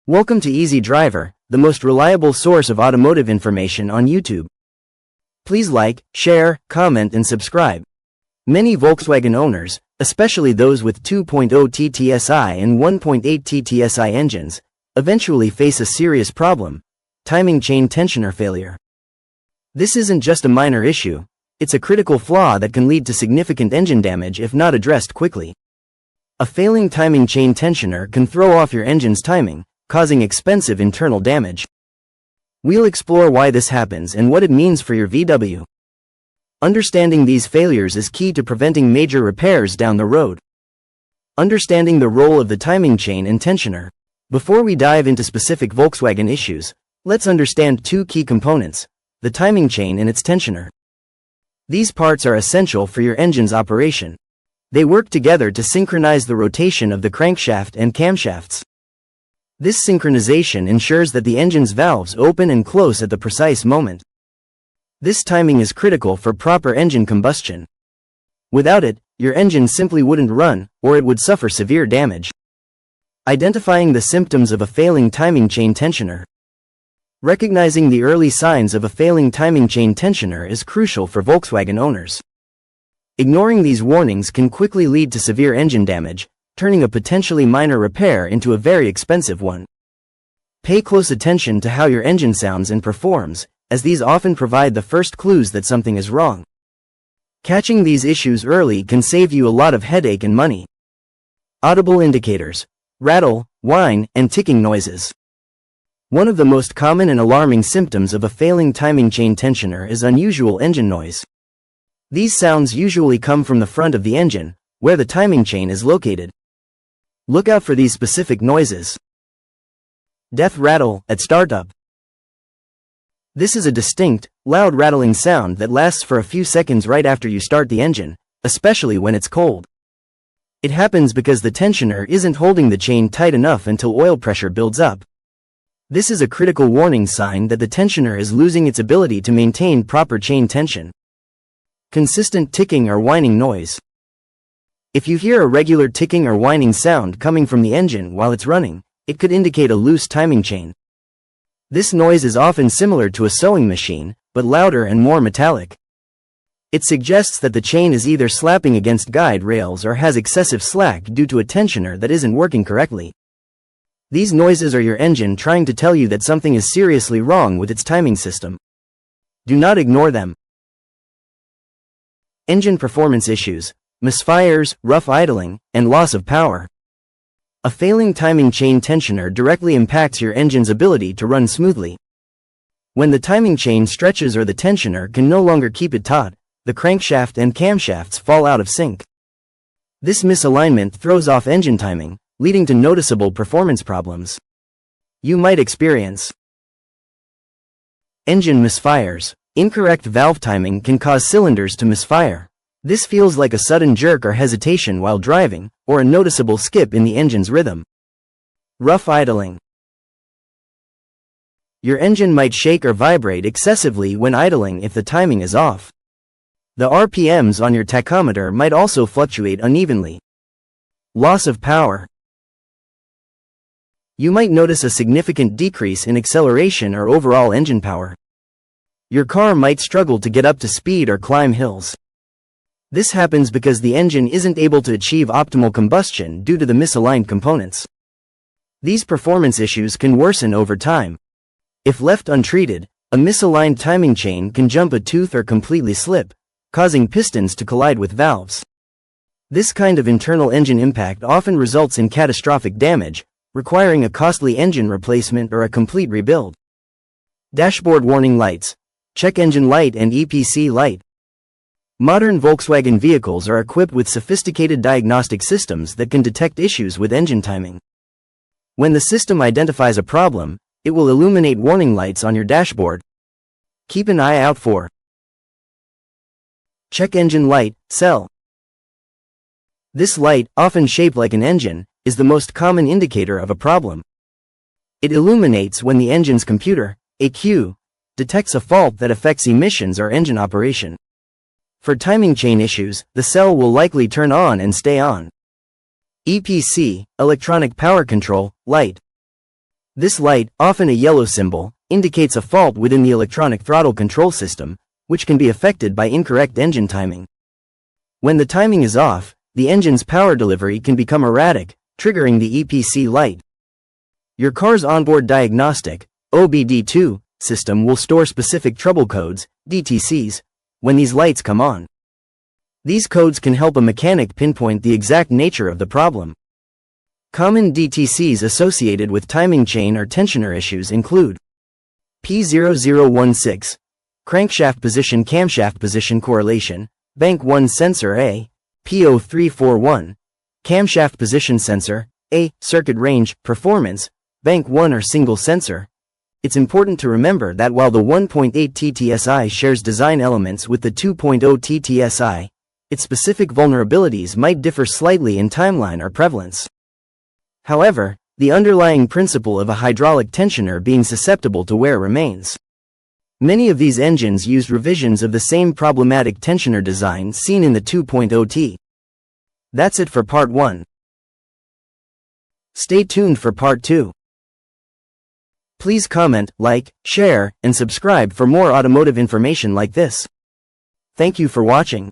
Welcome to Easy Driver, the most reliable source of automotive information on YouTube. Please like, share, comment and subscribe. Many Volkswagen owners, especially those with 2.0 TSI and 1.8 TSI engines, eventually face a serious problem: timing chain tensioner failure. This isn't just a minor issue, it's a critical flaw that can lead to significant engine damage if not addressed quickly. A failing timing chain tensioner can throw off your engine's timing, causing expensive internal damage. We'll explore why this happens and what it means for your VW. Understanding these failures is key to preventing major repairs down the road. Understanding the role of the timing chain and tensioner. Before we dive into specific Volkswagen issues, let's understand two key components: the timing chain and its tensioner. These parts are essential for your engine's operation. They work together to synchronize the rotation of the crankshaft and camshafts. This synchronization ensures that the engine's valves open and close at the precise moment. This timing is critical for proper engine combustion. Without it, your engine simply wouldn't run, or it would suffer severe damage. Identifying the symptoms of a failing timing chain tensioner. Recognizing the early signs of a failing timing chain tensioner is crucial for Volkswagen owners. Ignoring these warnings can quickly lead to severe engine damage, turning a potentially minor repair into a very expensive one. Pay close attention to how your engine sounds and performs, as these often provide the first clues that something is wrong. Catching these issues early can save you a lot of headache and money. Audible indicators: rattle, whine, and ticking noises. One of the most common and alarming symptoms of a failing timing chain tensioner is unusual engine noise. These sounds usually come from the front of the engine, where the timing chain is located. Look out for these specific noises. Death rattle at startup. This is a distinct, loud rattling sound that lasts for a few seconds right after you start the engine, especially when it's cold. It happens because the tensioner isn't holding the chain tight enough until oil pressure builds up. This is a critical warning sign that the tensioner is losing its ability to maintain proper chain tension. Consistent ticking or whining noise. If you hear a regular ticking or whining sound coming from the engine while it's running, it could indicate a loose timing chain. This noise is often similar to a sewing machine, but louder and more metallic. It suggests that the chain is either slapping against guide rails or has excessive slack due to a tensioner that isn't working correctly. These noises are your engine trying to tell you that something is seriously wrong with its timing system. Do not ignore them. Engine performance issues: misfires, rough idling, and loss of power. A failing timing chain tensioner directly impacts your engine's ability to run smoothly. When the timing chain stretches or the tensioner can no longer keep it taut, the crankshaft and camshafts fall out of sync. This misalignment throws off engine timing, leading to noticeable performance problems. You might experience engine misfires. Incorrect valve timing can cause cylinders to misfire. This feels like a sudden jerk or hesitation while driving, or a noticeable skip in the engine's rhythm. Rough idling. Your engine might shake or vibrate excessively when idling if the timing is off. The RPMs on your tachometer might also fluctuate unevenly. Loss of power. You might notice a significant decrease in acceleration or overall engine power. Your car might struggle to get up to speed or climb hills. This happens because the engine isn't able to achieve optimal combustion due to the misaligned components. These performance issues can worsen over time. If left untreated, a misaligned timing chain can jump a tooth or completely slip, causing pistons to collide with valves. This kind of internal engine impact often results in catastrophic damage, requiring a costly engine replacement or a complete rebuild. Dashboard warning lights. Check engine light and EPC light. Modern Volkswagen vehicles are equipped with sophisticated diagnostic systems that can detect issues with engine timing. When the system identifies a problem, it will illuminate warning lights on your dashboard. Keep an eye out for check engine light, cell. This light, often shaped like an engine, is the most common indicator of a problem. It illuminates when the engine's computer, ECU, detects a fault that affects emissions or engine operation. For timing chain issues, the cell will likely turn on and stay on. EPC, electronic power control, light. This light, often a yellow symbol, indicates a fault within the electronic throttle control system, which can be affected by incorrect engine timing. When the timing is off, the engine's power delivery can become erratic, triggering the EPC light. Your car's onboard diagnostic, OBD2, system will store specific trouble codes, DTCs, when these lights come on. These codes can help a mechanic pinpoint the exact nature of the problem. Common DTCs associated with timing chain or tensioner issues include P0016, crankshaft position camshaft position correlation, bank 1 sensor A, P0341, camshaft position sensor, A, circuit range, performance, bank 1 or single sensor. It's important to remember that while the 1.8 TSI shares design elements with the 2.0 TSI, its specific vulnerabilities might differ slightly in timeline or prevalence. However, the underlying principle of a hydraulic tensioner being susceptible to wear remains. Many of these engines used revisions of the same problematic tensioner design seen in the 2.0 T. That's it for Part 1. Stay tuned for Part 2. Please comment, like, share, and subscribe for more automotive information like this. Thank you for watching.